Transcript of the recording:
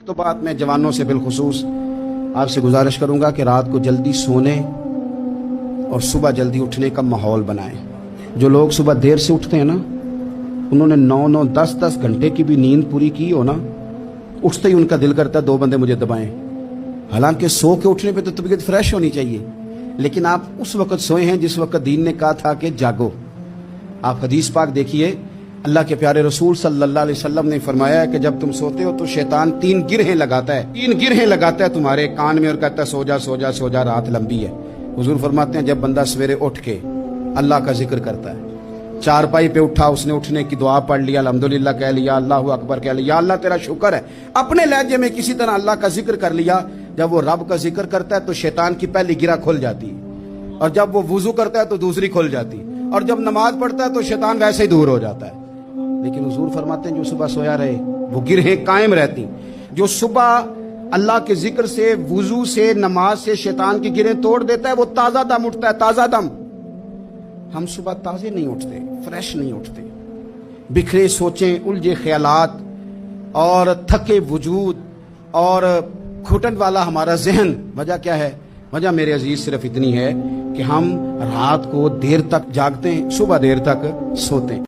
تو بات میں جوانوں سے بالخصوص آپ سے گزارش کروں گا کہ رات کو جلدی سونے اور صبح جلدی اٹھنے کا ماحول بنائیں۔ جو لوگ صبح دیر سے اٹھتے ہیں نا، انہوں نے 9 10 گھنٹے کی بھی نیند پوری کی ہو نا، اٹھتے ہی ان کا دل کرتا ہے 2 بندے مجھے دبائیں۔ حالانکہ سو کے اٹھنے پہ تو طبیعت فریش ہونی چاہیے، لیکن آپ اس وقت سوئے ہیں جس وقت دین نے کہا تھا کہ جاگو۔ آپ حدیث پاک دیکھیے، اللہ کے پیارے رسول صلی اللہ علیہ وسلم نے فرمایا ہے کہ جب تم سوتے ہو تو شیطان 3 گرہیں لگاتا ہے، 3 گرہیں لگاتا ہے تمہارے کان میں اور کہتا ہے سو جا سو جا سو جا، رات لمبی ہے۔ حضور فرماتے ہیں جب بندہ سویرے اٹھ کے اللہ کا ذکر کرتا ہے، چارپائی پہ اٹھا، اس نے اٹھنے کی دعا پڑھ لیا، الحمدللہ کہہ لیا، اللہ اکبر کہہ لیا، یا اللہ تیرا شکر ہے، اپنے لہجے میں کسی طرح اللہ کا ذکر کر لیا۔ جب وہ رب کا ذکر کرتا ہے تو شیطان کی پہلی گرہ کھل جاتی ہے، اور جب وہ وضو کرتا ہے تو دوسری کھل جاتی ہے، اور جب نماز پڑھتا ہے تو شیطان ویسے ہی دور ہو جاتا ہے۔ لیکن حضور فرماتے ہیں جو صبح سویا رہے وہ گرہیں قائم رہتی۔ جو صبح اللہ کے ذکر سے، وضو سے، نماز سے شیطان کی گرہیں توڑ دیتا ہے، وہ تازہ دم اٹھتا ہے، تازہ دم۔ ہم صبح تازے نہیں اٹھتے، فریش نہیں اٹھتے، بکھرے سوچیں، الجھے خیالات اور تھکے وجود اور گھٹن والا ہمارا ذہن۔ وجہ کیا ہے؟ وجہ میرے عزیز صرف اتنی ہے کہ ہم رات کو دیر تک جاگتے ہیں، صبح دیر تک سوتے ہیں۔